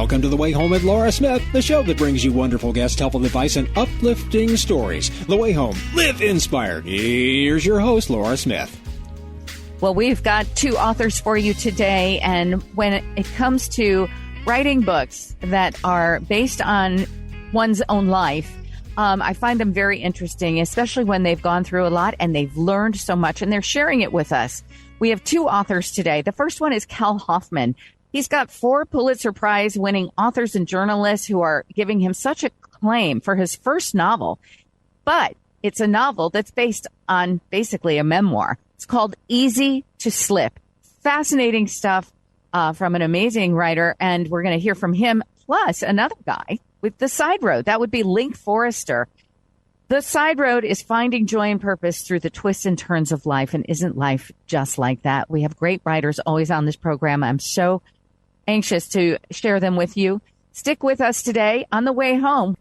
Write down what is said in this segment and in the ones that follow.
Welcome to The Way Home with Laura Smith, the show that brings you wonderful guests, helpful advice, and uplifting stories. The Way Home. Live inspired. Here's your host, Laura Smith. Well, we've got two authors for you today, and when it comes to writing books that are based on one's own life, I find them very interesting, especially when they've gone through a lot and they've learned so much, and they're sharing it with us. We have two authors today. The first one is Cal Hoffman. He's got 4 Pulitzer Prize winning authors and journalists who are giving him such acclaim for his first novel. But it's a novel that's based on basically a memoir. It's called Easy to Slip. Fascinating stuff from an amazing writer. And we're going to hear from him, plus another guy with The Side Road. That would be Linc Forrester. The Side Road is finding joy and purpose through the twists and turns of life. And isn't life just like that? We have great writers always on this program. I'm so anxious to share them with you. Stick with us today on the way home.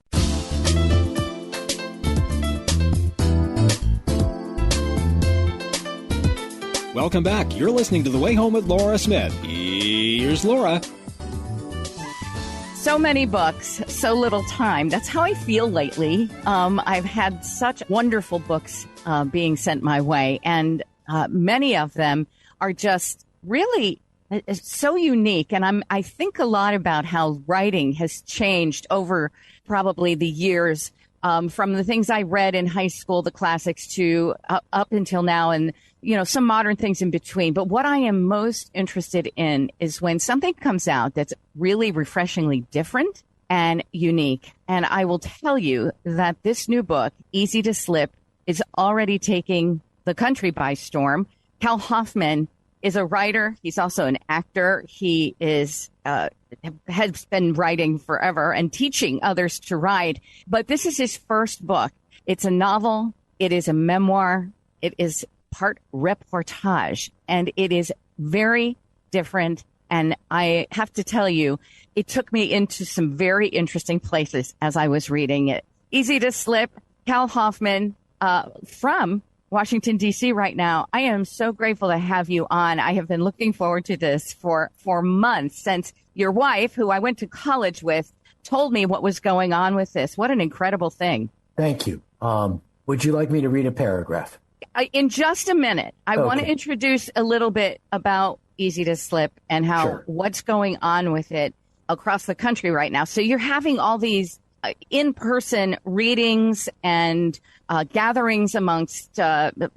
Welcome back. You're listening to The Way Home with Laura Smith. Here's Laura. So many books, so little time. That's how I feel lately. I've had such wonderful books being sent my way, and many of them are just really so unique. And I think a lot about how writing has changed over probably the years, from the things I read in high school, the classics, to up until now, and some modern things in between. But what I am most interested in is when something comes out that's really refreshingly different and unique. And I will tell you that this new book, Easy to Slip, is already taking the country by storm. Cal Hoffman is a writer. He's also an actor. He has been writing forever and teaching others to write. But this is his first book. It's a novel. It is a memoir. It is part reportage, and it is very different. And I have to tell you, it took me into some very interesting places as I was reading it. Easy to Slip, Cal Hoffman, from Washington, D.C. right now. I am so grateful to have you on. I have been looking forward to this for months, since your wife, who I went to college with, told me what was going on with this. What an incredible thing. Thank you. Would you like me to read a paragraph? In just a minute, I want to introduce a little bit about Easy to Slip and how what's going on with it across the country right now. So you're having all these in-person readings and gatherings amongst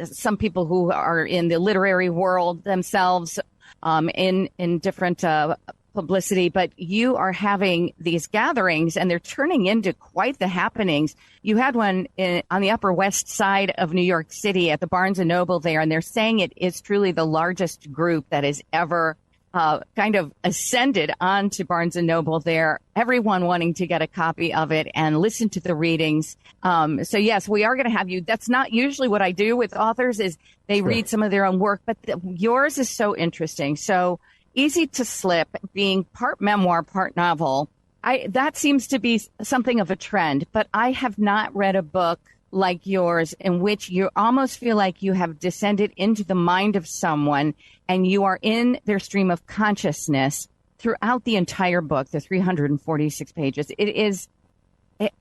some people who are in the literary world themselves, in different publicity, but you are having these gatherings and they're turning into quite the happenings. You had one on the Upper West Side of New York City at the Barnes & Noble there, and they're saying it is truly the largest group that has ever kind of ascended onto Barnes & Noble there, everyone wanting to get a copy of it and listen to the readings. So yes, we are going to have you. That's not usually what I do with authors, is they read some of their own work, but yours is so interesting. So Easy to Slip, being part memoir, part novel, that seems to be something of a trend, but I have not read a book like yours in which you almost feel like you have descended into the mind of someone and you are in their stream of consciousness throughout the entire book, the 346 pages.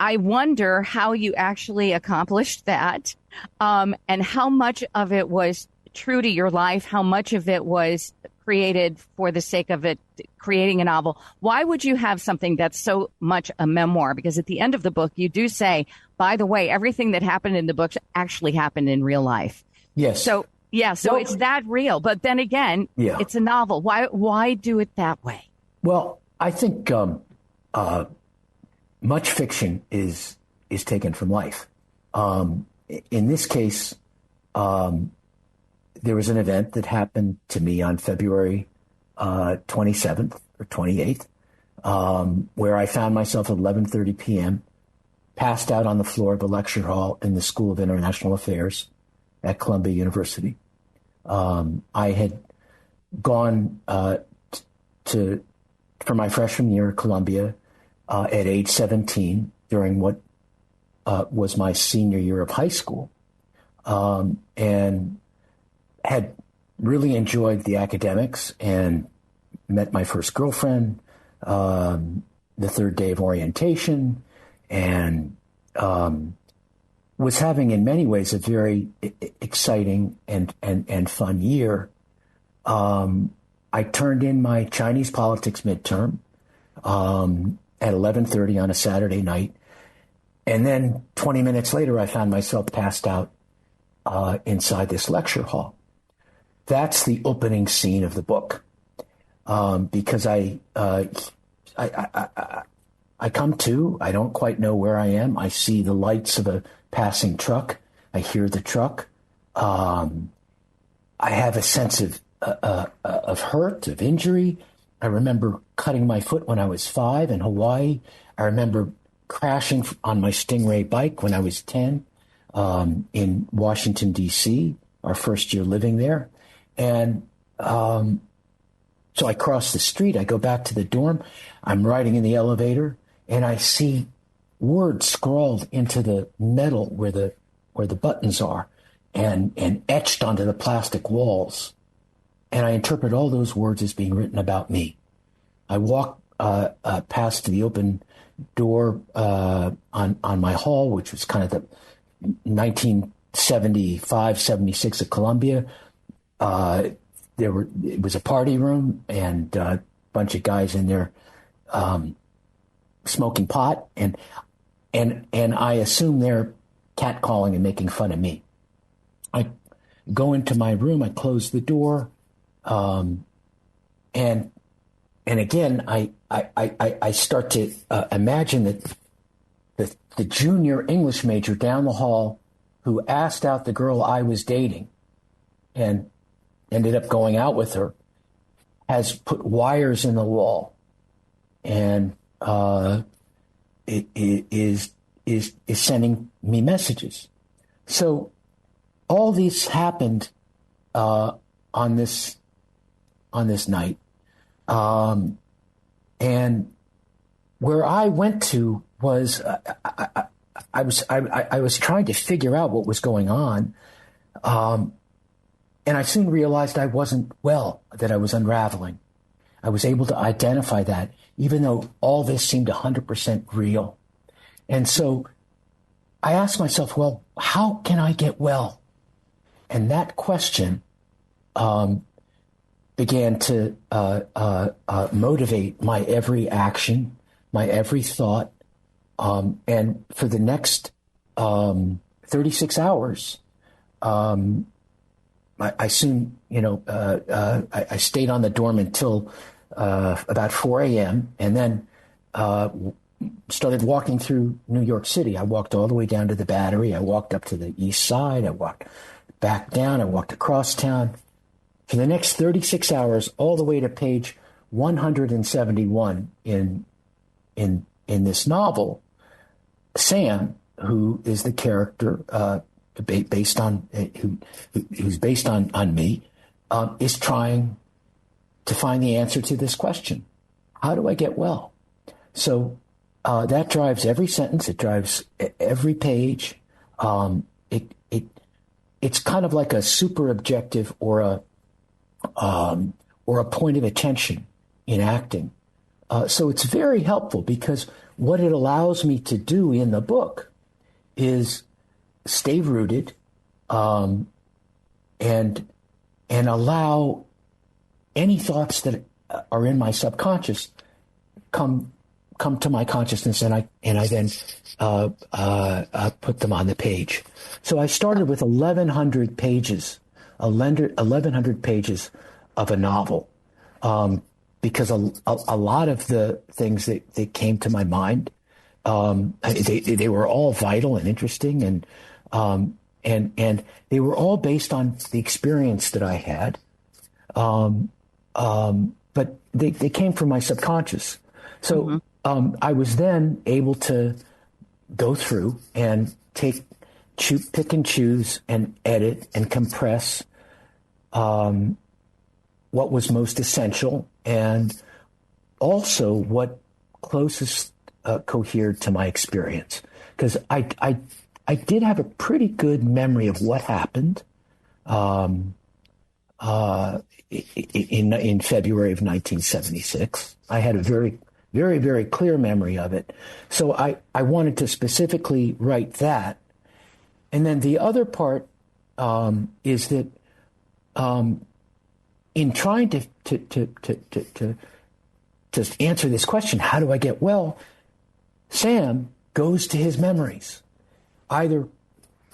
I wonder how you actually accomplished that, and how much of it was true to your life, how much of it was created for the sake of it, creating a novel. Why would you have something that's so much a memoir? Because at the end of the book, you do say, by the way, everything that happened in the book actually happened in real life. Yes. So it's that real. But then again, it's a novel. Why do it that way? Well, I think much fiction is taken from life. In this case, there was an event that happened to me on February 27th or 28th, where I found myself at 11:30 p.m. passed out on the floor of the lecture hall in the School of International Affairs at Columbia University. I had gone for my freshman year at Columbia at age 17 during what was my senior year of high school, and had really enjoyed the academics and met my first girlfriend, the third day of orientation, and was having in many ways a very exciting and fun year. I turned in my Chinese politics midterm at 11:30 on a Saturday night. And then 20 minutes later, I found myself passed out inside this lecture hall. That's the opening scene of the book, because I come to, I don't quite know where I am. I see the lights of a passing truck. I hear the truck. I have a sense of hurt, of injury. I remember cutting my foot when I was 5 in Hawaii. I remember crashing on my Stingray bike when I was 10 in Washington, D.C., our first year living there. And so I cross the street. I go back to the dorm. I'm riding in the elevator, and I see words scrawled into the metal where the buttons are and etched onto the plastic walls. And I interpret all those words as being written about me. I walk past the open door on my hall, which was kind of the 1975, 76 at Columbia. It was a party room, and a bunch of guys in there smoking pot, and I assume they're catcalling and making fun of me. I go into my room, I close the door, and again I start to imagine that the junior English major down the hall who asked out the girl I was dating and ended up going out with her has put wires in the wall, and it is sending me messages. So all this happened on this night, and where I went to was I was trying to figure out what was going on, and I soon realized I wasn't well, that I was unraveling. I was able to identify that, even though all this seemed 100% real. And so I asked myself, well, how can I get well? And that question began to motivate my every action, my every thought. And for the next 36 hours, I soon, I stayed on the dorm until about 4 a.m. and then started walking through New York City. I walked all the way down to the Battery. I walked up to the East Side. I walked back down. I walked across town. For the next 36 hours, all the way to page 171 in this novel, Sam, who is the character based on who's based on me, is trying to find the answer to this question: how do I get well? So that drives every sentence. It drives every page. It's kind of like a super objective or a point of attention in acting. So it's very helpful, because what it allows me to do in the book is stay rooted, and allow any thoughts that are in my subconscious come to my consciousness, and I then put them on the page. So I started with 1,100 pages, 1,100 pages of a novel, because a lot of the things that came to my mind, they were all vital and interesting, and they were all based on the experience that I had, but they came from my subconscious. So I was then able to go through and pick and choose and edit and compress what was most essential, and also what closest cohered to my experience. Because I did have a pretty good memory of what happened in February of 1976. I had a very very, very clear memory of it. So I wanted to specifically write that. And then the other part is that in trying to answer this question, how do I get well? Sam goes to his memories, either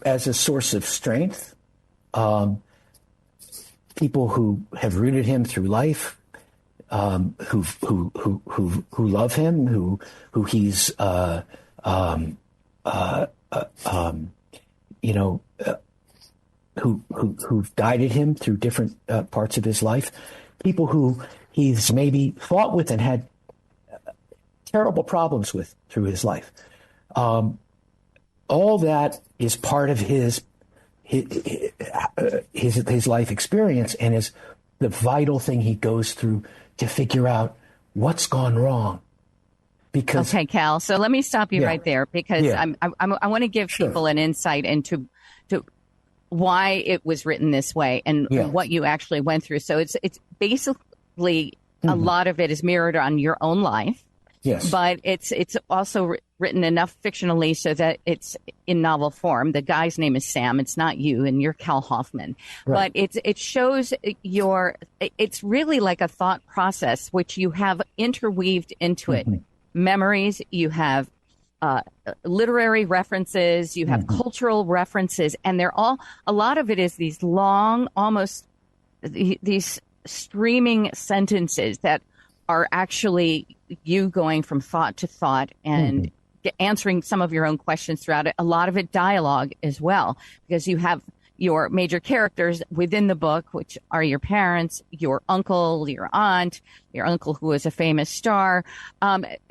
as a source of strength, people who have rooted him through life, who love him, who he's who've guided him through different parts of his life, people who he's maybe fought with and had terrible problems with through his life. All that is part of his life experience, and is the vital thing he goes through to figure out what's gone wrong. Because, okay, Cal. So let me stop you right there, because I want to give people an insight into why it was written this way and what you actually went through. So it's basically a lot of it is mirrored on your own life. Yes. But it's also written enough fictionally so that it's in novel form. The guy's name is Sam. It's not you, and you're Cal Hoffman. Right. But it shows it's really like a thought process, which you have interweaved into it. Memories, you have literary references, you have cultural references, and a lot of it is these long, almost these streaming sentences that are actually you going from thought to thought and answering some of your own questions throughout it. A lot of it dialogue as well, because you have your major characters within the book, which are your parents, your uncle, your aunt, your uncle who is a famous star.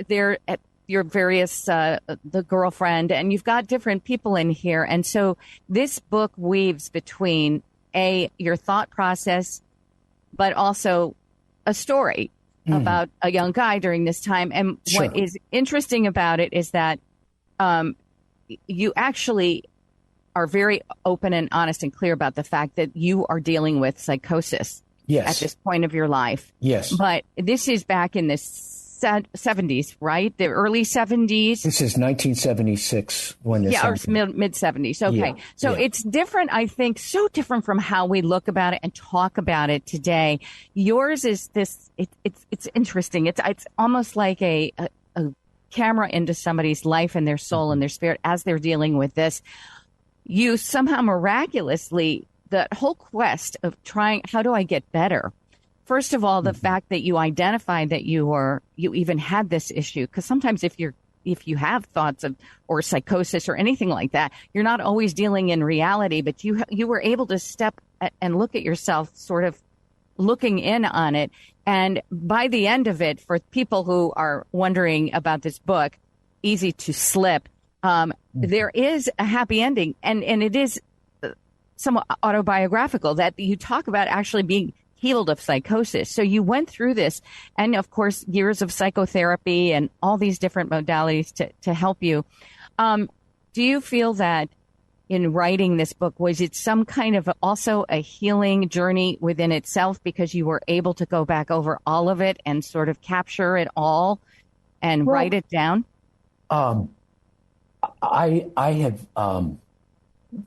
They're at your various, the girlfriend, and you've got different people in here. And so this book weaves between your thought process, but also a story about a young guy during this time. And what is interesting about it is that you actually are very open and honest and clear about the fact that you are dealing with psychosis at this point of your life. Yes. But this is back in the 70s, right? The early 70s. This is 1976 when this happened. Or mid 70s. Okay. It's different, I think, so different from how we look about it and talk about it today. Yours is this, it's interesting. It's almost like a camera into somebody's life and their soul and their spirit as they're dealing with this. You somehow miraculously, the whole quest of trying, how do I get better? First of all, the fact that you identified that you even had this issue, because sometimes if you have thoughts of or psychosis or anything like that, you're not always dealing in reality, but you were able to step and look at yourself, sort of looking in on it. And by the end of it, for people who are wondering about this book, Easy to Slip, there is a happy ending, and it is somewhat autobiographical, that you talk about actually being healed of psychosis. So you went through this, and of course, years of psychotherapy and all these different modalities to help you. Do you feel that in writing this book, was it some kind of also a healing journey within itself, because you were able to go back over all of it and sort of capture it all and write it down? I have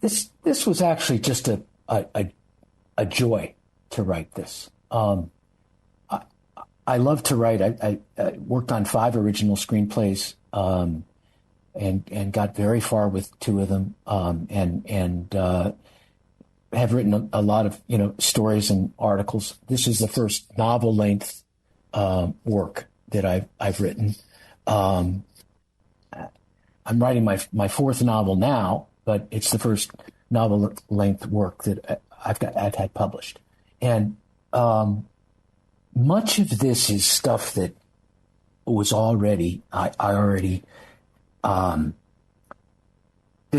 this was actually just a joy to write this. I love to write. I worked on 5 original screenplays and got very far with 2 of them, and have written a lot of stories and articles. This is the first novel length work that I've written. I'm writing my 4th novel now, but it's the first novel length work that I've had published. And much of this is stuff that was already, I already, the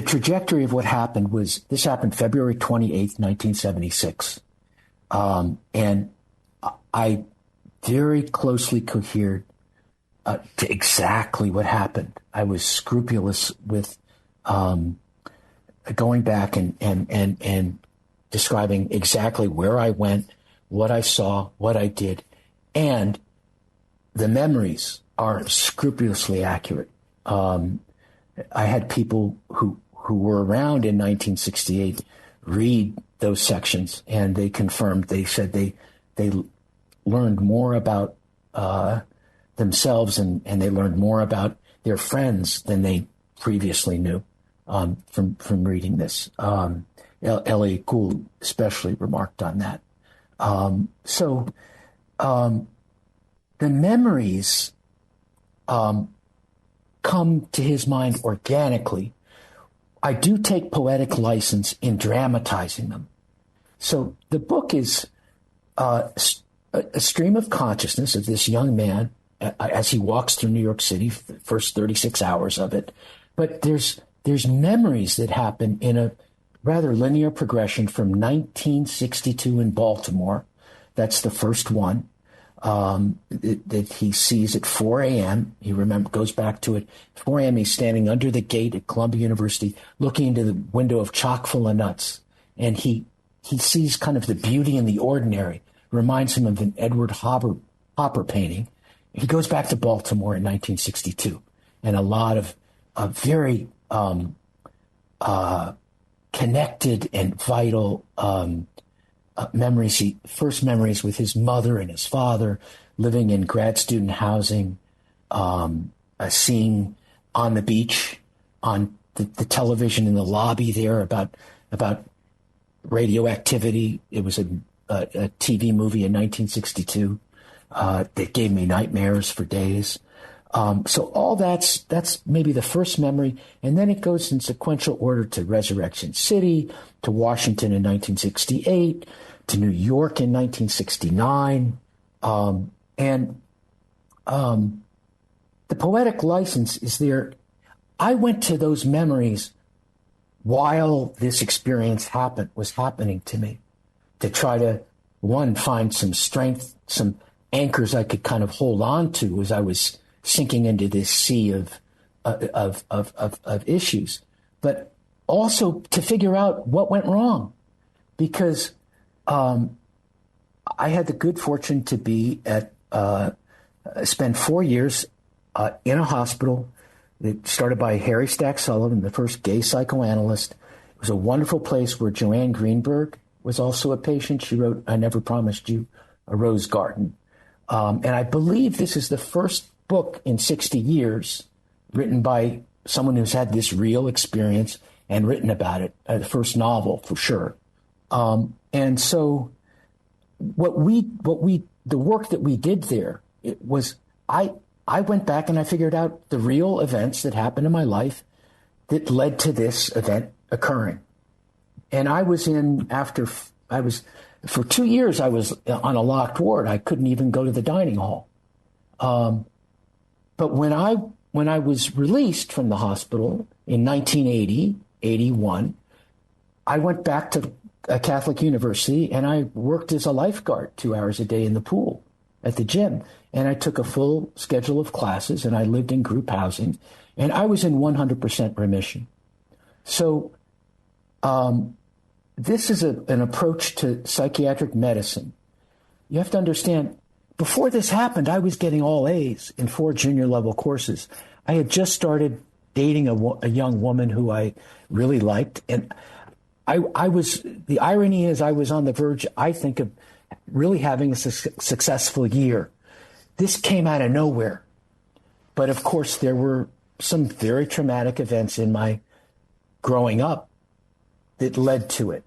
trajectory of what happened was, this happened February 28th, 1976. And I very closely cohered to exactly what happened. I was scrupulous with going back and describing exactly where I went, what I saw, what I did, and the memories are scrupulously accurate. I had people who were around in 1968 read those sections, and they confirmed. They said they learned more about themselves and they learned more about their friends than they previously knew from reading this. Elliot Gould especially remarked on that. So the memories come to his mind organically. I do take poetic license in dramatizing them. So the book is a stream of consciousness of this young man as he walks through New York City, the first 36 hours of it. But there's memories that happen in a rather linear progression from 1962 in Baltimore. That's the first one that he sees at 4 a.m. He goes back to it. 4 a.m. He's standing under the gate at Columbia University, looking into the window of Chock full of nuts, and he sees kind of the beauty in the ordinary. Reminds him of an Edward Hopper painting. He goes back to Baltimore in 1962, and a lot of very connected and vital memories. First memories with his mother and his father, living in grad student housing, seeing on the beach, on the television in the lobby there about radioactivity. It was a TV movie in 1962 that gave me nightmares for days. So all that's maybe the first memory, and then it goes in sequential order to Resurrection City, to Washington in 1968, to New York in 1969, and the poetic license is there. I went to those memories while this experience was happening to me, to try to, one, find some strength, some anchors I could kind of hold on to as I was sinking into this sea of issues, but also to figure out what went wrong, because I had the good fortune to be spend 4 years in a hospital that started by Harry Stack Sullivan, the first gay psychoanalyst. It was a wonderful place where Joanne Greenberg was also a patient. She wrote "I Never Promised You a Rose Garden," and I believe this is the first book in 60 years written by someone who's had this real experience and written about it, the first novel for sure. And so the work that we did there, it was, I went back and I figured out the real events that happened in my life that led to this event occurring. And for 2 years, I was on a locked ward. I couldn't even go to the dining hall. But when I was released from the hospital in 1981, I went back to a Catholic university and I worked as a lifeguard 2 hours a day in the pool at the gym. And I took a full schedule of classes and I lived in group housing and I was in 100% remission. So this is an approach to psychiatric medicine. You have to understand, before this happened, I was getting all A's in 4 junior level courses. I had just started dating a young woman who I really liked. And the irony is I was on the verge, I think, of really having a successful year. This came out of nowhere. But of course, there were some very traumatic events in my growing up that led to it.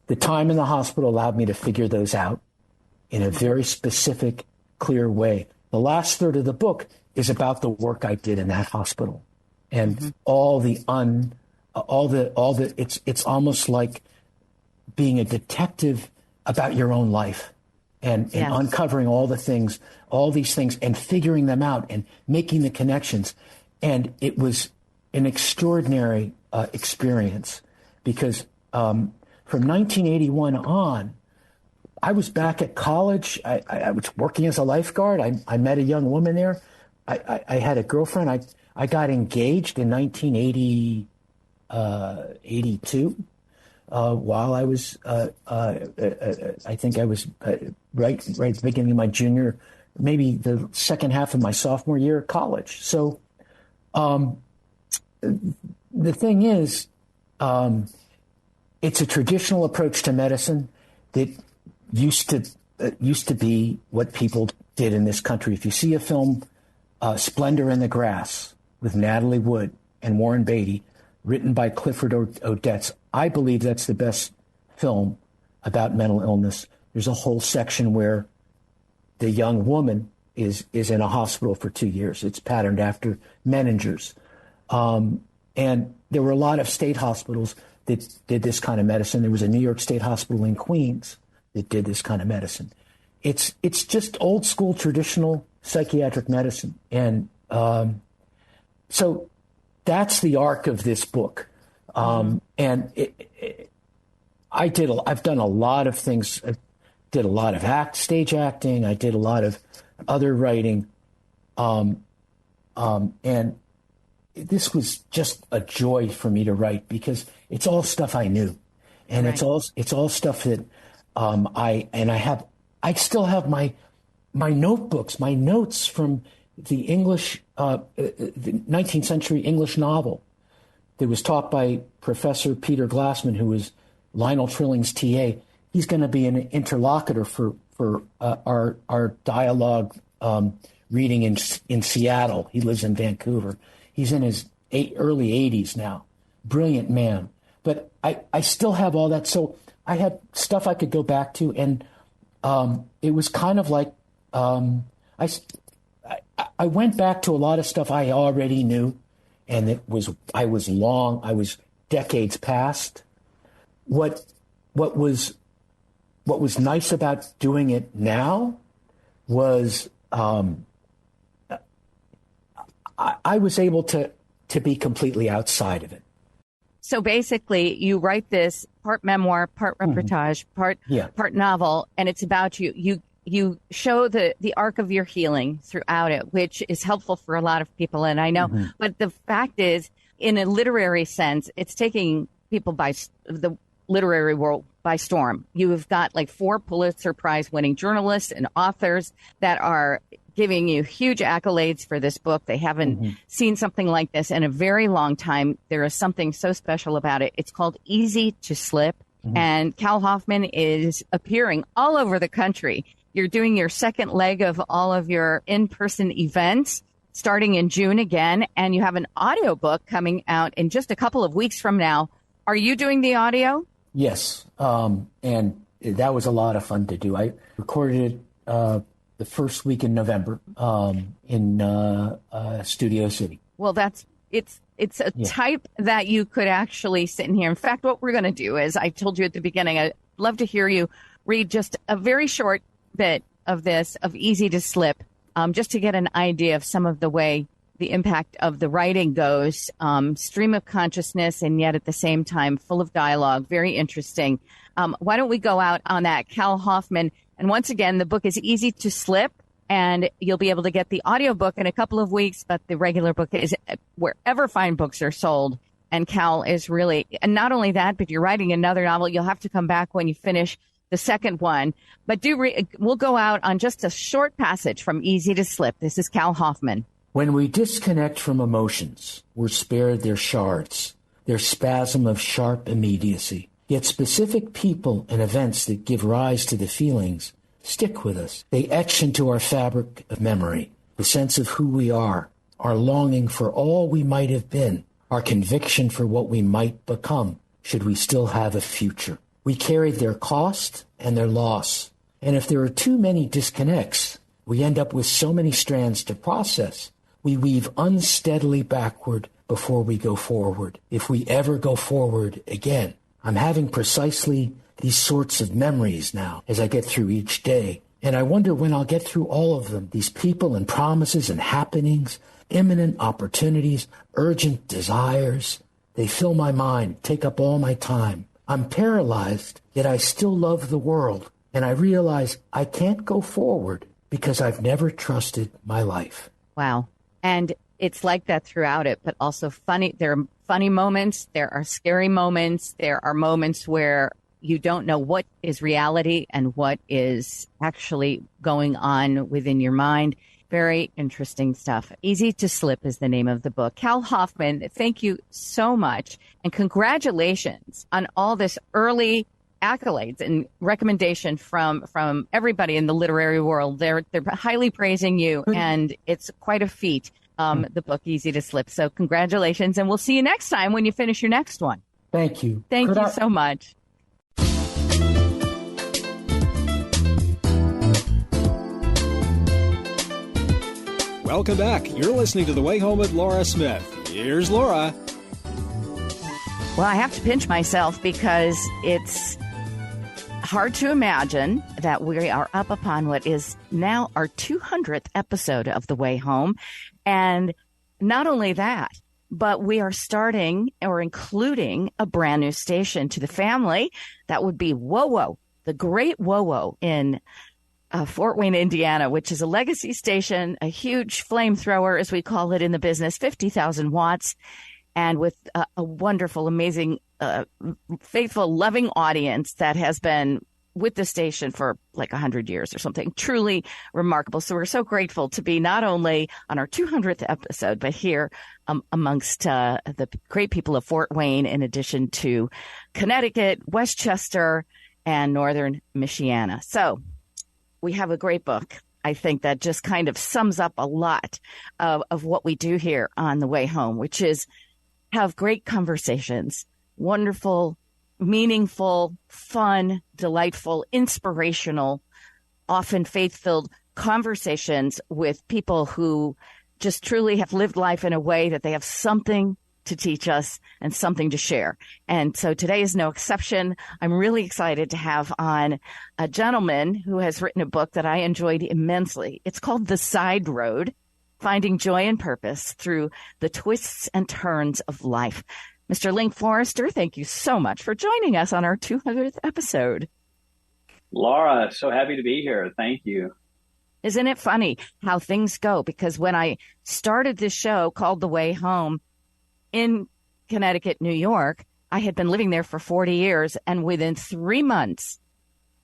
The time in the hospital allowed me to figure those out in a very specific, clear way. The last third of the book is about the work I did in that hospital, and it's almost like being a detective about your own life, and uncovering all these things, and figuring them out and making the connections. And it was an extraordinary experience, because from 1981 on, I was back at college. I was working as a lifeguard. I met a young woman there. I had a girlfriend. I got engaged in 1982 while I was, I think I was right at the beginning of my junior maybe the second half of my sophomore year at college. So the thing is, it's a traditional approach to medicine that used to be what people did in this country. If you see a film, Splendor in the Grass, with Natalie Wood and Warren Beatty, written by Clifford Odets, I believe that's the best film about mental illness. There's a whole section where the young woman is in a hospital for 2 years. It's patterned after Menninger's. And there were a lot of state hospitals that did this kind of medicine. There was a New York State Hospital in Queens that did this kind of medicine. It's just old school traditional psychiatric medicine. And so that's the arc of this book. And I've done a lot of things. I did a lot of stage acting. I did a lot of other writing. And this was just a joy for me to write because it's all stuff I knew. And right. it's all stuff that I still have my notebooks, my notes from the English, the 19th century English novel that was taught by Professor Peter Glassman, who was Lionel Trilling's TA. He's going to be an interlocutor for our dialogue reading in Seattle. He lives in Vancouver. He's in his early 80s now. Brilliant man. But I still have all that. So I had stuff I could go back to. And it was kind of like I went back to a lot of stuff I already knew. And I was decades past. What was nice about doing it now was I was able to be completely outside of it. So basically, you write this part memoir, part reportage, part novel, and it's about you. You show the arc of your healing throughout it, which is helpful for a lot of people. And I know, but the fact is, in a literary sense, it's taking people by the literary world by storm. You have got like 4 Pulitzer Prize winning journalists and authors that are giving you huge accolades for this book. They haven't seen something like this in a very long time. There is something so special about it. It's called Easy to Slip. And Cal Hoffman is appearing all over the country. You're doing your second leg of all of your in-person events starting in June again. And you have an audiobook coming out in just a couple of weeks from now. Are you doing the audio? Yes. And that was a lot of fun to do. I recorded it the first week in November in Studio City. Well, it's a type that you could actually sit in here. In fact, what we're going to do is, I told you at the beginning, I'd love to hear you read just a very short bit of this, of Easy to Slip, just to get an idea of some of the way the impact of the writing goes, stream of consciousness, and yet at the same time, full of dialogue. Very interesting. Why don't we go out on that? Cal Hoffman. And once again, the book is Easy to Slip, and you'll be able to get the audiobook in a couple of weeks, but the regular book is wherever fine books are sold. And Cal is really, and not only that, but you're writing another novel. You'll have to come back when you finish the second one. But we'll go out on just a short passage from Easy to Slip. This is Cal Hoffman. When we disconnect from emotions, we're spared their shards, their spasm of sharp immediacy. Yet specific people and events that give rise to the feelings stick with us. They etch into our fabric of memory, the sense of who we are, our longing for all we might have been, our conviction for what we might become, should we still have a future. We carry their cost and their loss. And if there are too many disconnects, we end up with so many strands to process. We weave unsteadily backward before we go forward, if we ever go forward again. I'm having precisely these sorts of memories now as I get through each day. And I wonder when I'll get through all of them, these people and promises and happenings, imminent opportunities, urgent desires. They fill my mind, take up all my time. I'm paralyzed, yet I still love the world. And I realize I can't go forward because I've never trusted my life. Wow. And it's like that throughout it, but also funny. There are funny moments. There are scary moments. There are moments where you don't know what is reality and what is actually going on within your mind. Very interesting stuff. Easy to Slip is the name of the book. Cal Hoffman, thank you so much. And congratulations on all this early accolades and recommendation from everybody in the literary world. They're highly praising you, and it's quite a feat, the book Easy to Slip. So congratulations, and we'll see you next time when you finish your next one. Thank you. Thank you so much. Welcome back. You're listening to The Way Home with Laura Smith. Here's Laura. Well, I have to pinch myself because it's hard to imagine that we are up upon what is now our 200th episode of The Way Home. And not only that, but we are starting or including a brand new station to the family. That would be WOWO, the Great WOWO in Fort Wayne, Indiana, which is a legacy station, a huge flamethrower, as we call it in the business, 50,000 watts, and with a wonderful, amazing, faithful, loving audience that has been with the station for like 100 years or something. Truly remarkable. So we're so grateful to be not only on our 200th episode, but here amongst the great people of Fort Wayne, in addition to Connecticut, Westchester, and Northern Michiana. So we have a great book, I think, that just kind of sums up a lot of what we do here on The Way Home, which is have great conversations, wonderful, meaningful, fun, delightful, inspirational, often faith-filled conversations with people who just truly have lived life in a way that they have something to teach us and something to share. And so today is no exception. I'm really excited to have on a gentleman who has written a book that I enjoyed immensely. It's called The Side Road, Finding Joy and Purpose Through the Twists and Turns of Life. Mr. Linc Forrester, thank you so much for joining us on our 200th episode. Laura, so happy to be here. Thank you. Isn't it funny how things go? Because when I started this show called The Way Home, in Connecticut, New York, I had been living there for 40 years. And within 3 months,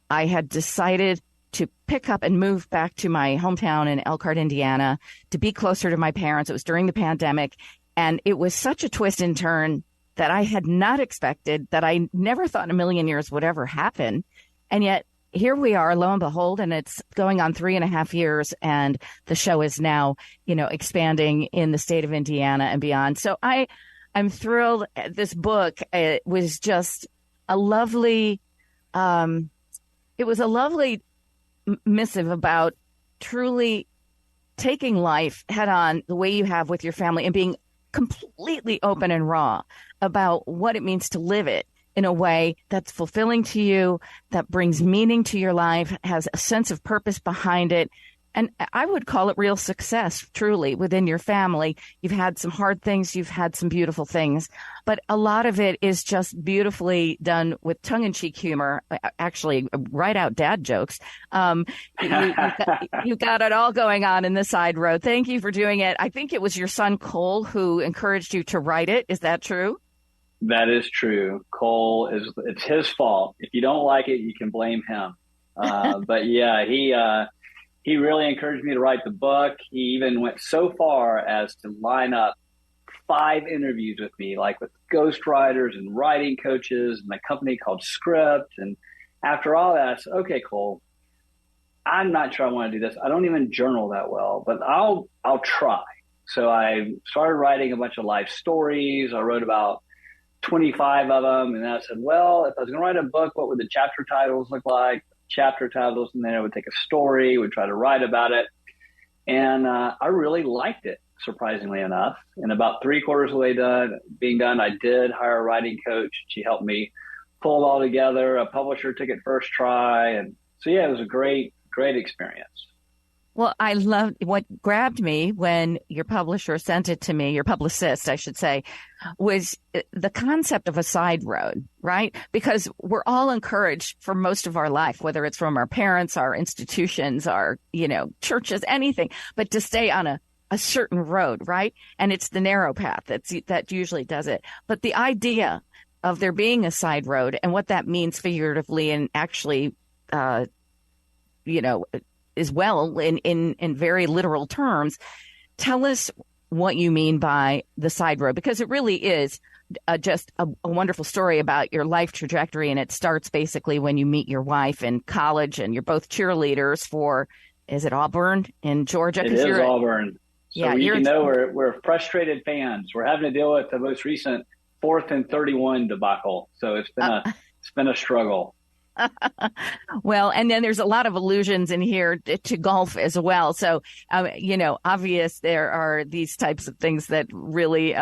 I had decided to pick up and move back to my hometown in Elkhart, Indiana, to be closer to my parents. It was during the pandemic. And it was such a twist and turn that I had not expected, that I never thought in a million years would ever happen. And yet here we are, lo and behold, and it's going on 3.5 years, and the show is now, expanding in the state of Indiana and beyond. So I'm thrilled. This book, it was just a lovely, it was a lovely missive about truly taking life head on the way you have with your family and being completely open and raw about what it means to live it in a way that's fulfilling to you, that brings meaning to your life, has a sense of purpose behind it. And I would call it real success, truly, within your family. You've had some hard things. You've had some beautiful things. But a lot of it is just beautifully done with tongue-in-cheek humor, actually right out dad jokes. You got it all going on in the Side Road. Thank you for doing it. I think it was your son, Cole, who encouraged you to write it. Is that true? That is true. Cole, it's his fault. If you don't like it, you can blame him. But yeah, he really encouraged me to write the book. He even went so far as to line up 5 interviews with me, like with ghostwriters and writing coaches and a company called Script. And after all that, I said, okay, Cole, I'm not sure I want to do this. I don't even journal that well, but I'll try. So I started writing a bunch of life stories. I wrote about 25 of them. And then I said, well, if I was going to write a book, what would the chapter titles look like? Chapter titles, and then I would take a story, would try to write about it. And I really liked it, surprisingly enough. And about 3/4 of the way being done, I did hire a writing coach. She helped me pull it all together. A publisher took it first try. And so, yeah, it was a great, great experience. Well, I loved what grabbed me when your publisher sent it to me, your publicist, I should say, was the concept of a side road, right? Because we're all encouraged for most of our life, whether it's from our parents, our institutions, our, churches, anything, but to stay on a certain road, right? And it's the narrow path that usually does it. But the idea of there being a side road and what that means figuratively and actually, as well in very literal terms. Tell us what you mean by the side road, because it really is just a wonderful story about your life trajectory. And it starts basically when you meet your wife in college and you're both cheerleaders for, is it Auburn in Georgia? It is Auburn. So yeah, you know we're frustrated fans. We're having to deal with the most recent 4th and 31 debacle. So it's been a struggle. Well, and then there's a lot of allusions in here to golf as well. So, obvious there are these types of things that really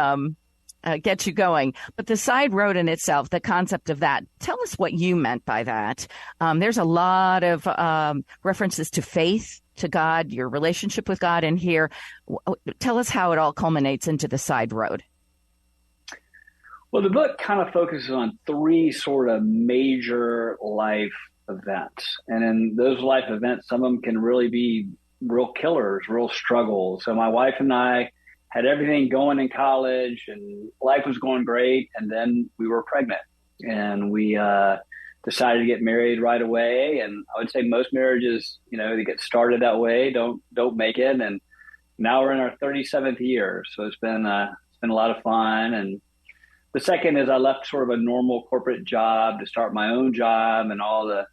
get you going. But the side road in itself, the concept of that, tell us what you meant by that. There's a lot of references to faith, to God, your relationship with God in here. Tell us how it all culminates into the side road. Well, the book kind of focuses on 3 sort of major life events. And in those life events, some of them can really be real killers, real struggles. So my wife and I had everything going in college and life was going great. And then we were pregnant and we decided to get married right away. And I would say most marriages, they get started that way, don't make it. And now we're in our 37th year. So it's been a lot of fun. And the second is I left sort of a normal corporate job to start my own job, and all the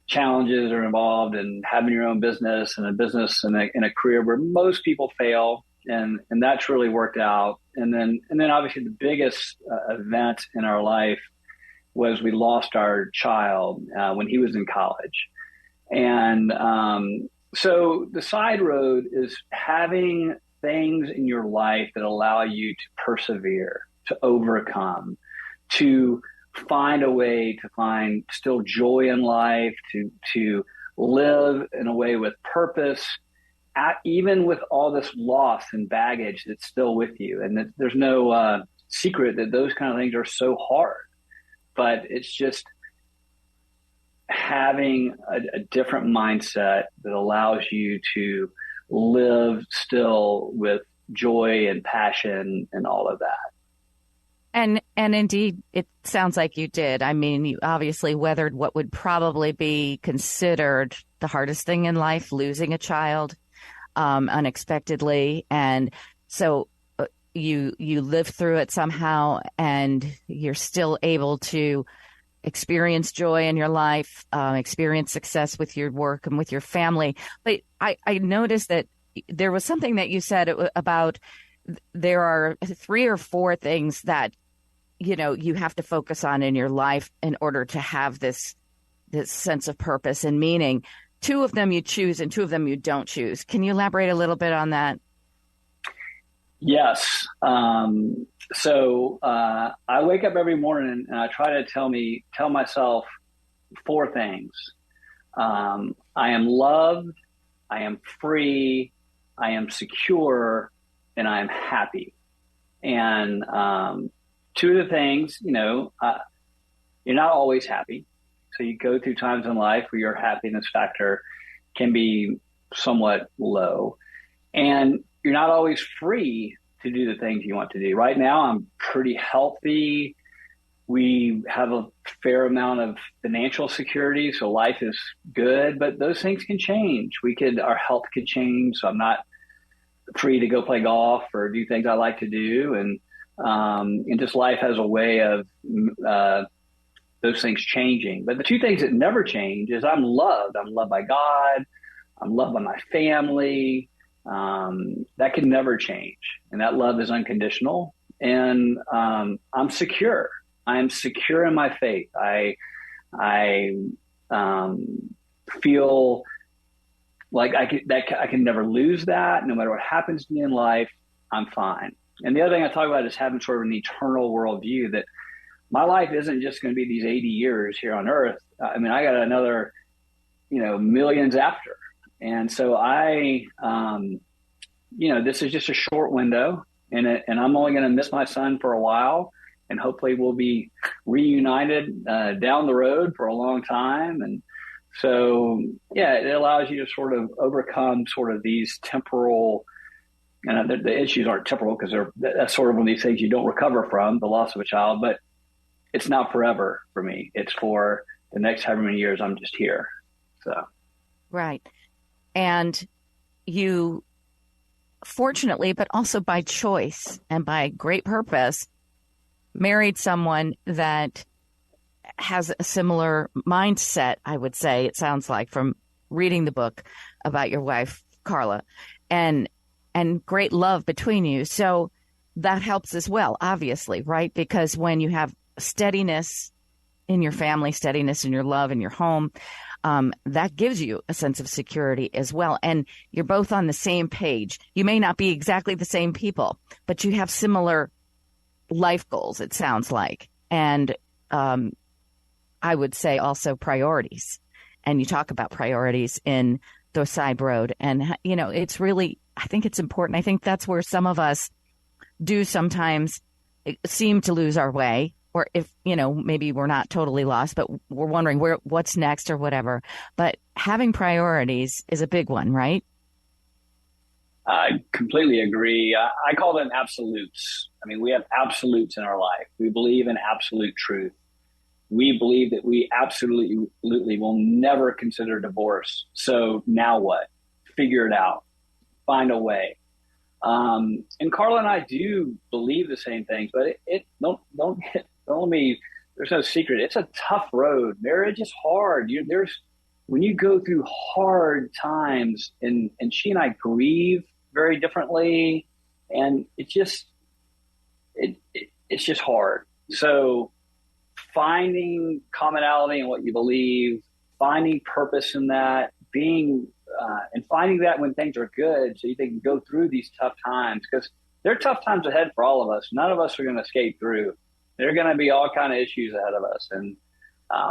challenges are involved in having your own business and a business and a career where most people fail. And that's really worked out. And then obviously the biggest event in our life was we lost our child when he was in college. And so the side road is having things in your life that allow you to persevere, to overcome, to find a way to find still joy in life, to live in a way with purpose, even with all this loss and baggage that's still with you. And there's no secret that those kind of things are so hard, but it's just having a different mindset that allows you to live still with joy and passion and all of that. And indeed, it sounds like you did. I mean, you obviously weathered what would probably be considered the hardest thing in life, losing a child unexpectedly. And so you lived through it somehow, and you're still able to experience joy in your life, experience success with your work and with your family. But I noticed that there was something that you said about there are 3 or 4 things that you have to focus on in your life in order to have this sense of purpose and meaning. 2 of them you choose and 2 of them you don't choose. Can you elaborate a little bit on that? Yes. So I wake up every morning and I try to tell myself 4 things. I am loved, I am free, I am secure, and I am happy. And 2 of the things, you're not always happy. So you go through times in life where your happiness factor can be somewhat low. And you're not always free to do the things you want to do. Right now, I'm pretty healthy. We have a fair amount of financial security, so life is good, but those things can change. Our health could change, so I'm not free to go play golf or do things I like to do. And just life has a way of those things changing. But the 2 things that never change is I'm loved. I'm loved by God. I'm loved by my family. That can never change. And that love is unconditional. And I'm secure. I am secure in my faith. I feel like I can never lose that. No matter what happens to me in life, I'm fine. And the other thing I talk about is having sort of an eternal worldview, that my life isn't just going to be these 80 years here on earth. I mean, I got another, millions after. And so this is just a short window, and I'm only going to miss my son for a while, and hopefully we'll be reunited down the road for a long time. And so, it allows you to sort of overcome sort of these temporal, and the issues aren't temporal because that's sort of one of these things you don't recover from, the loss of a child, but it's not forever for me. It's for the next however many years I'm just here. So. Right. And you, fortunately, but also by choice and by great purpose, married someone that has a similar mindset, I would say, it sounds like, from reading the book about your wife, Carla, and great love between you. So that helps as well, obviously, right? Because when you have steadiness in your family, steadiness in your love, in your home, that gives you a sense of security as well. And you're both on the same page. You may not be exactly the same people, but you have similar life goals, it sounds like. And I would say also priorities. And you talk about priorities in the side road. And, you know, it's really, I think it's important. I think that's where some of us do sometimes seem to lose our way. Or if, you know, maybe we're not totally lost, but we're wondering what's next or whatever. But having priorities is a big one, right? I completely agree. I call them absolutes. I mean, we have absolutes in our life. We believe in absolute truth. We believe that we absolutely will never consider divorce. So now what? Figure it out. Find a way. And Carla and I do believe the same things, but don't let me, there's no secret. It's a tough road. Marriage is hard. When you go through hard times, and she and I grieve very differently, and it's just hard. So finding commonality in what you believe, finding purpose in that, and finding that when things are good, so you can go through these tough times, because there are tough times ahead for all of us. None of us are going to escape through. There are going to be all kind of issues ahead of us. And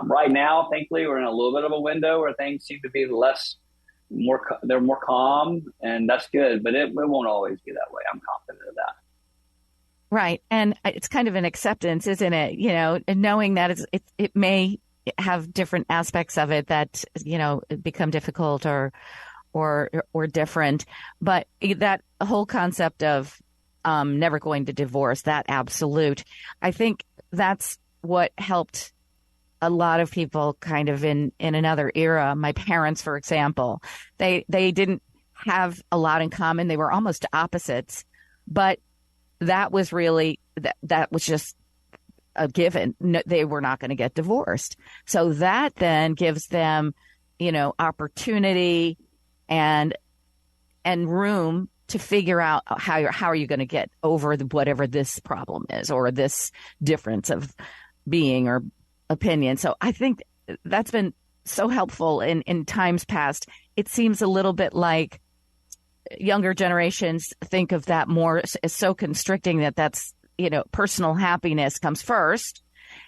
right now, thankfully, we're in a little bit of a window where things seem to be they're more calm, and that's good. But it won't always be that way. I'm confident of that. Right. And it's kind of an acceptance, isn't it? You know, and knowing that it may have different aspects of it that, you know, become difficult or different. But that whole concept of never going to divorce, that absolute, I think that's what helped a lot of people kind of in another era. My parents, for example, they didn't have a lot in common. They were almost opposites, but that was really, that was just a given. No, they were not going to get divorced. So that then gives them, you know, opportunity and room to figure out how are you going to get over whatever this problem is, or this difference of being or opinion. So I think that's been so helpful in times past. It seems a little bit like younger generations think of that more as so constricting that's, you know, personal happiness comes first.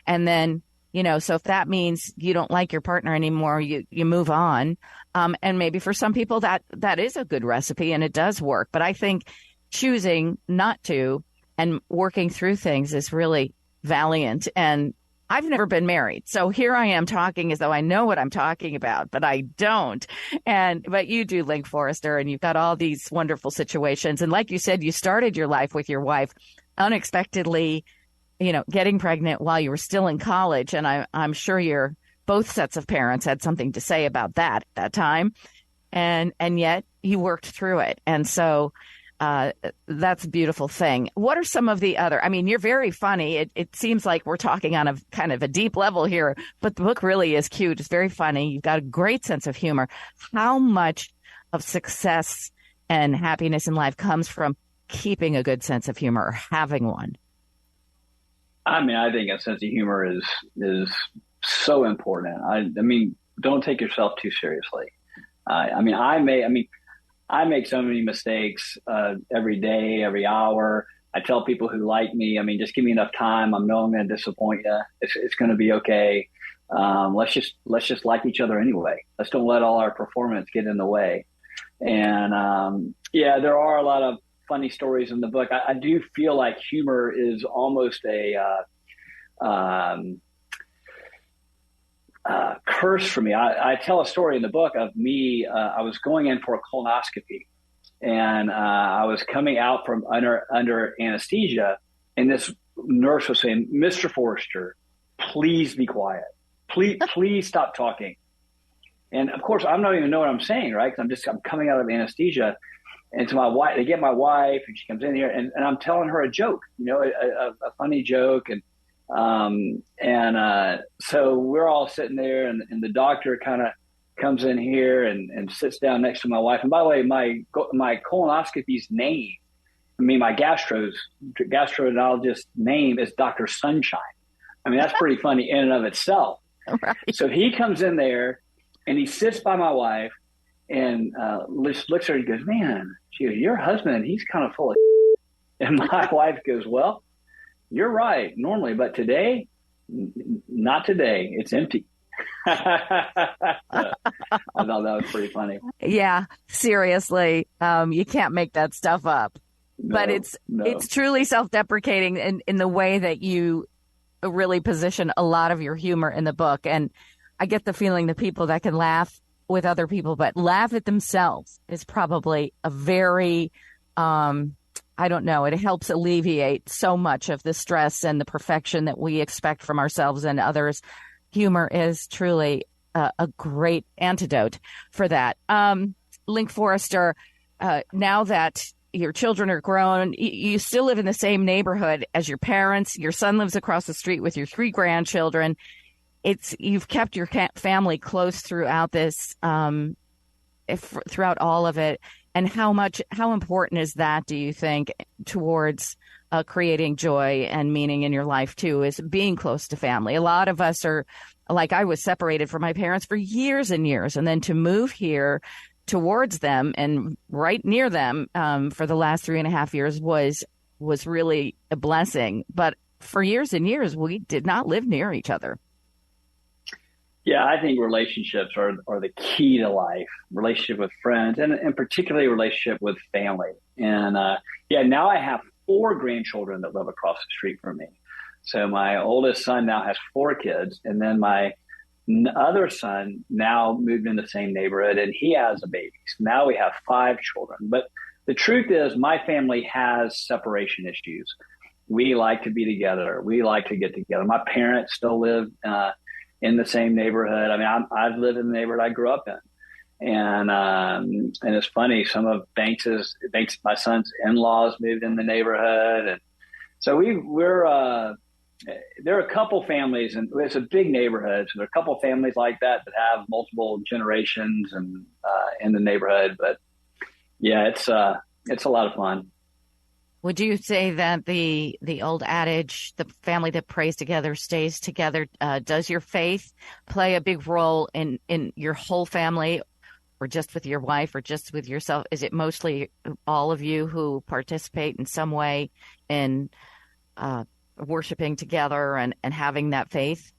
And then, you know, so if that means you don't like your partner anymore, you move on. And maybe for some people that is a good recipe and it does work. But I think choosing not to and working through things is really valiant. And I've never been married. So here I am talking as though I know what I'm talking about, but I don't. But you do, Linc Forrester, and you've got all these wonderful situations. And like you said, you started your life with your wife unexpectedly, you know, getting pregnant while you were still in college. And I'm sure both sets of parents had something to say about that at that time. And yet you worked through it. And so that's a beautiful thing. What are some of the other, I mean, you're very funny. It seems like we're talking on a kind of a deep level here, but the book really is cute. It's very funny. You've got a great sense of humor. How much of success and happiness in life comes from keeping a good sense of humor or having one? I mean, I think a sense of humor is so important. I mean, don't take yourself too seriously. I make so many mistakes every day, every hour. I tell people who like me, I mean, just give me enough time. I know I'm going to disappoint you. It's going to be okay. Let's just like each other anyway. Let's don't let all our performance get in the way. And yeah, there are a lot of funny stories in the book. I do feel like humor is almost a curse for me. I tell a story in the book of me. I was going in for a colonoscopy, and I was coming out from under anesthesia, and this nurse was saying, "Mr. Forrester, please be quiet. Please stop talking. And of course, I don't even know what I'm saying, right? Because I'm coming out of anesthesia. And to my wife, they get my wife, and she comes in here, and I'm telling her a joke, a funny joke. So we're all sitting there, and the doctor kind of comes in here and sits down next to my wife. And by the way, my colonoscopy's name, my gastroenterologist name is Dr. Sunshine. I mean, that's pretty funny in and of itself. Right. So he comes in there, and he sits by my wife, and looks at her and goes, "Man," she goes, "your husband, he's kind of full of shit." And my wife goes, "Well, you're right, normally, but today, not today. It's empty." I thought that was pretty funny. Yeah, seriously. You can't make that stuff up. No, but it's truly self-deprecating in the way that you really position a lot of your humor in the book. And I get the feeling that people that can laugh with other people, but laugh at themselves is probably a very, I don't know, it helps alleviate so much of the stress and the perfection that we expect from ourselves and others. Humor is truly a great antidote for that. Linc Forrester, now that your children are grown, you still live in the same neighborhood as your parents. Your son lives across the street with your 3 grandchildren. You've kept your family close throughout this, throughout all of it. And how important is that, do you think, towards creating joy and meaning in your life too, is being close to family? A lot of us are, like, I was separated from my parents for years and years, and then to move here towards them and right near them for the last 3.5 years was really a blessing. But for years and years, we did not live near each other. Yeah, I think relationships are the key to life. Relationship with friends, and particularly relationship with family. And now I have 4 grandchildren that live across the street from me. So my oldest son now has 4 kids, and then my other son now moved in the same neighborhood, and he has a baby. So now we have 5 children. But the truth is, my family has separation issues. We like to be together. We like to get together. My parents still live in the same neighborhood. I mean, I've lived in the neighborhood I grew up in. And it's funny, some of Banks, my son's in-laws moved in the neighborhood. And so there are a couple families, and it's a big neighborhood. So there are a couple families like that have multiple generations and in the neighborhood. But yeah, it's a lot of fun. Would you say that the old adage, the family that prays together stays together, does your faith play a big role in your whole family, or just with your wife, or just with yourself? Is it mostly all of you who participate in some way in worshiping together and having that faith?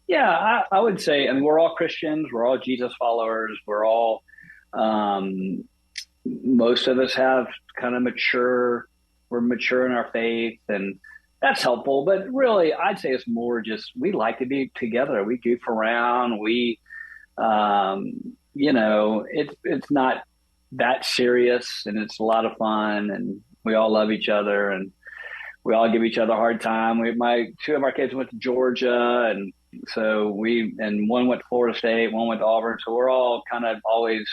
Yeah, I would say, I mean, we're all Christians. We're all Jesus followers. We're all, most of us have kind of we're mature in our faith, and that's helpful. But really, I'd say it's more just, we like to be together. We goof around. We, it's not that serious, and it's a lot of fun, and we all love each other, and we all give each other a hard time. 2 of our kids went to Georgia, and so one went to Florida State, one went to Auburn. So we're all kind of always,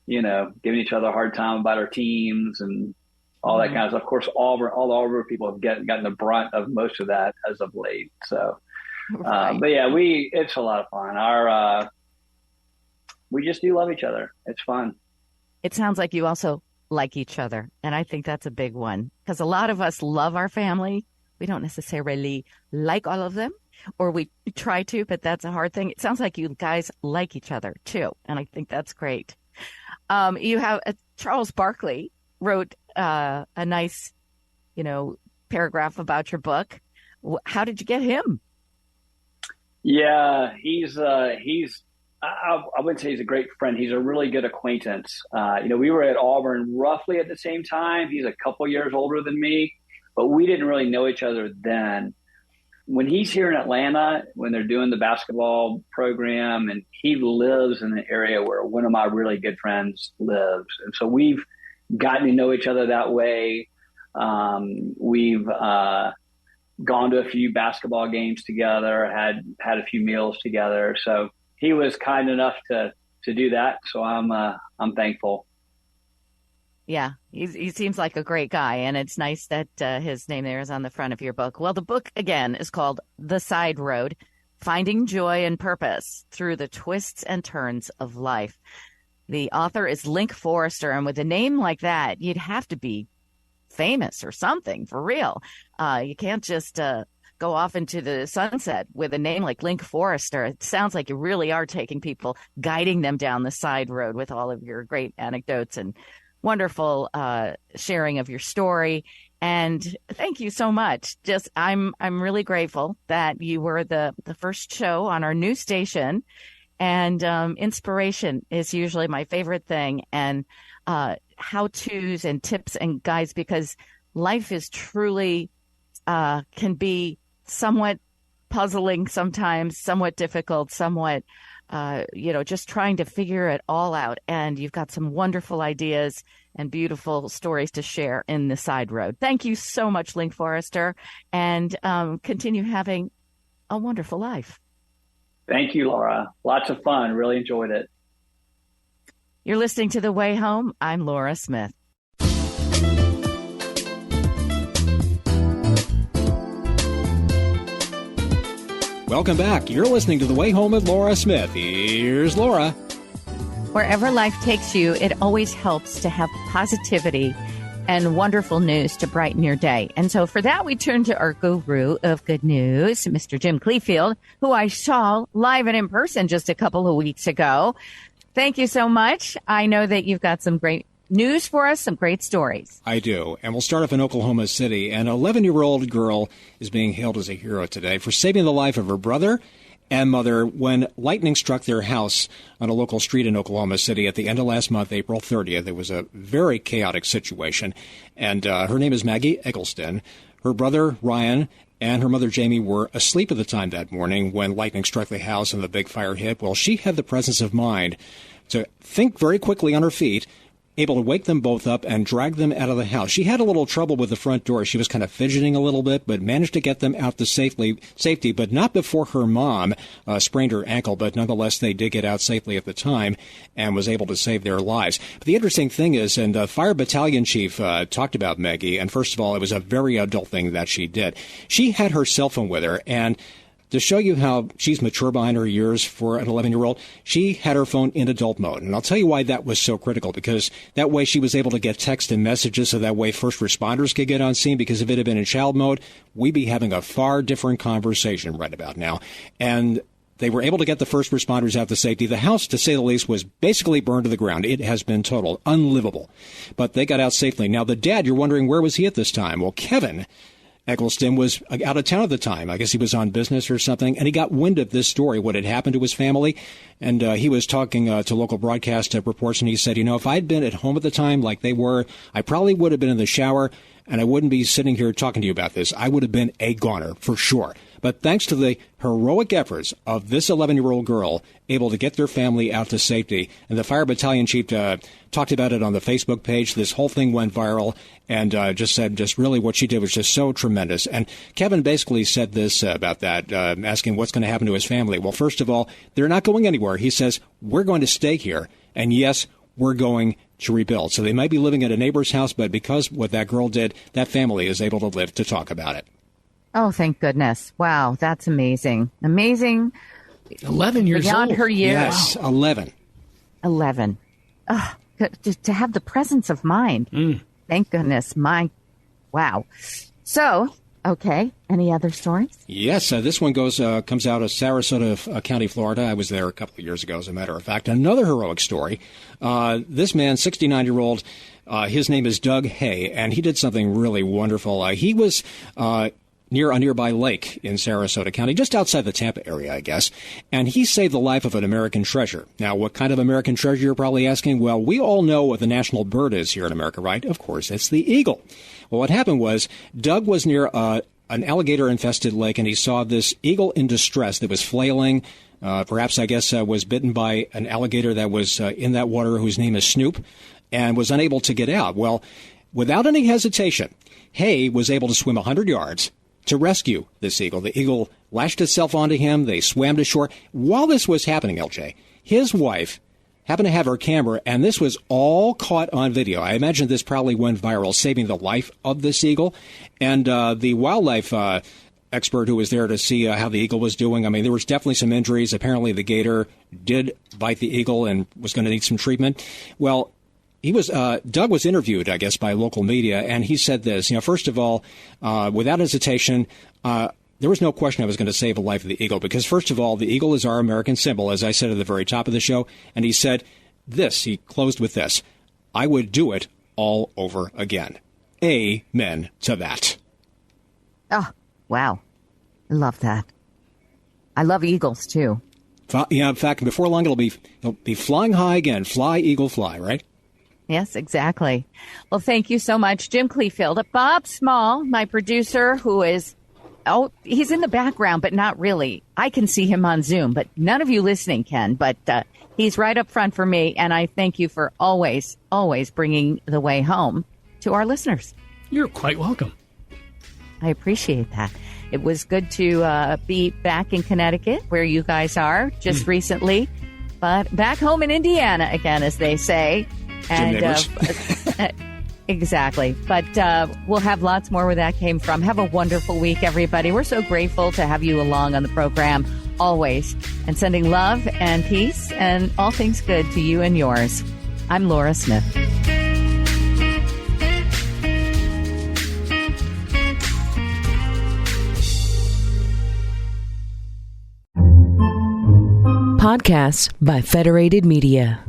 giving each other a hard time about our teams and all that kind of stuff. Of course, all the Auburn people have gotten the brunt of most of that as of late. So, right. But yeah, it's a lot of fun. We just do love each other. It's fun. It sounds like you also like each other. And I think that's a big one, because a lot of us love our family. We don't necessarily like all of them, or we try to, but that's a hard thing. It sounds like you guys like each other too. And I think that's great. You have Charles Barkley wrote a nice, paragraph about your book. How did you get him? Yeah, I wouldn't say he's a great friend. He's a really good acquaintance. We were at Auburn roughly at the same time. He's a couple years older than me, but we didn't really know each other then. When he's here in Atlanta, when they're doing the basketball program, and he lives in the area where one of my really good friends lives. And so we've gotten to know each other that way. gone to a few basketball games together, had a few meals together. So he was kind enough to do that. So I'm thankful. Yeah, he seems like a great guy, and it's nice that his name there is on the front of your book. Well, the book, again, is called The Side Road, Finding Joy and Purpose Through the Twists and Turns of Life. The author is Linc Forrester, and with a name like that, you'd have to be famous or something, for real. You can't just go off into the sunset with a name like Linc Forrester. It sounds like you really are taking people, guiding them down the side road with all of your great anecdotes and wonderful sharing of your story. And thank you so much. I'm really grateful that you were the first show on our new station. And inspiration is usually my favorite thing. And how-tos and tips and guides, because life is truly can be somewhat puzzling sometimes, somewhat difficult, somewhat just trying to figure it all out. And you've got some wonderful ideas and beautiful stories to share in the side road. Thank you so much, Linc Forrester, and continue having a wonderful life. Thank you, Laura. Lots of fun. Really enjoyed it. You're listening to The Way Home. I'm Laura Smith. Welcome back. You're listening to The Way Home with Laura Smith. Here's Laura. Wherever life takes you, it always helps to have positivity and wonderful news to brighten your day. And so for that, we turn to our guru of good news, Mr. Jim Cleefield, who I saw live and in person just a couple of weeks ago. Thank you so much. I know that you've got some great news for us, some great stories. I do. And we'll start off in Oklahoma City. An 11-year-old girl is being hailed as a hero today for saving the life of her brother and mother when lightning struck their house on a local street in Oklahoma City at the end of last month, April 30th. It was a very chaotic situation. And her name is Maggie Eggleston. Her brother, Ryan, and her mother, Jamie, were asleep at the time that morning when lightning struck the house and the big fire hit. Well, she had the presence of mind to think very quickly on her feet, able to wake them both up and drag them out of the house. She had a little trouble with the front door. She was kind of fidgeting a little bit, but managed to get them out to safety, but not before her mom sprained her ankle. But nonetheless, they did get out safely at the time and was able to save their lives. But the interesting thing is, and the fire battalion chief talked about Maggie, and first of all, it was a very adult thing that she did. She had her cell phone with her, and to show you how she's mature behind her years for an 11-year-old, she had her phone in adult mode. And I'll tell you why that was so critical, because that way she was able to get text and messages, so that way first responders could get on scene, because if it had been in child mode, we'd be having a far different conversation right about now. And they were able to get the first responders out to safety. The house, to say the least, was basically burned to the ground. It has been total, unlivable. But they got out safely. Now, the dad, you're wondering, where was he at this time? Well, Kevin Eggleston was out of town at the time. I guess he was on business or something, and he got wind of this story, what had happened to his family, and he was talking to local broadcast reports, and he said, if I'd been at home at the time like they were, I probably would have been in the shower, and I wouldn't be sitting here talking to you about this. I would have been a goner, for sure. But thanks to the heroic efforts of this 11-year-old girl, able to get their family out to safety, and the fire battalion chief talked about it on the Facebook page. This whole thing went viral, and just really what she did was just so tremendous. And Kevin basically said this about that, asking what's going to happen to his family. Well, first of all, they're not going anywhere. He says, we're going to stay here, and yes, we're going to rebuild. So they might be living at a neighbor's house, but because what that girl did, that family is able to live to talk about it. Oh, thank goodness. Wow, that's amazing. Amazing. 11 years Beyond old. her years. Yes, wow. 11. 11. To have the presence of mind. Thank goodness. Wow. So, okay. Any other stories? Yes, this one comes out of Sarasota County, Florida. I was there a couple of years ago, as a matter of fact. Another heroic story. This man, 69-year-old, his name is Doug Hay, and he did something really wonderful. He was near a nearby lake in Sarasota County, just outside the Tampa area, I guess, and he saved the life of an American treasure. Now, what kind of American treasure, you're probably asking? Well, we all know what the national bird is here in America, right? Of course, it's the eagle. Well, what happened was Doug was near an alligator-infested lake, and he saw this eagle in distress that was flailing. Perhaps, I guess, was bitten by an alligator that was in that water, whose name is Snoop, and was unable to get out. Well, without any hesitation, Hay was able to swim 100 yards, to rescue this eagle. The eagle lashed itself onto him. They swam to shore. While this was happening, LJ, his wife happened to have her camera, and this was all caught on video. I imagine this probably went viral, saving the life of this eagle. And the wildlife expert who was there to see how the eagle was doing, I mean, there was definitely some injuries. Apparently, the gator did bite the eagle and was going to need some treatment. Well, Doug was interviewed, I guess, by local media, and he said this, first of all, without hesitation, there was no question I was going to save the life of the eagle because, first of all, the eagle is our American symbol, as I said at the very top of the show. And he said he closed with this, I would do it all over again. Amen to that. Oh, wow. I love that. I love eagles, too. Yeah, in fact, before long, he'll be flying high again. Fly, eagle, fly, right? Yes, exactly. Well, thank you so much, Jim Cleefield. Bob Small, my producer, who is, he's in the background, but not really. I can see him on Zoom, but none of you listening can. But he's right up front for me, and I thank you for always, always bringing the way home to our listeners. You're quite welcome. I appreciate that. It was good to be back in Connecticut, where you guys are, just recently, but back home in Indiana again, as they say. And exactly. But we'll have lots more where that came from. Have a wonderful week, everybody. We're so grateful to have you along on the program always, and sending love and peace and all things good to you and yours. I'm Laura Smith. Podcasts by Federated Media.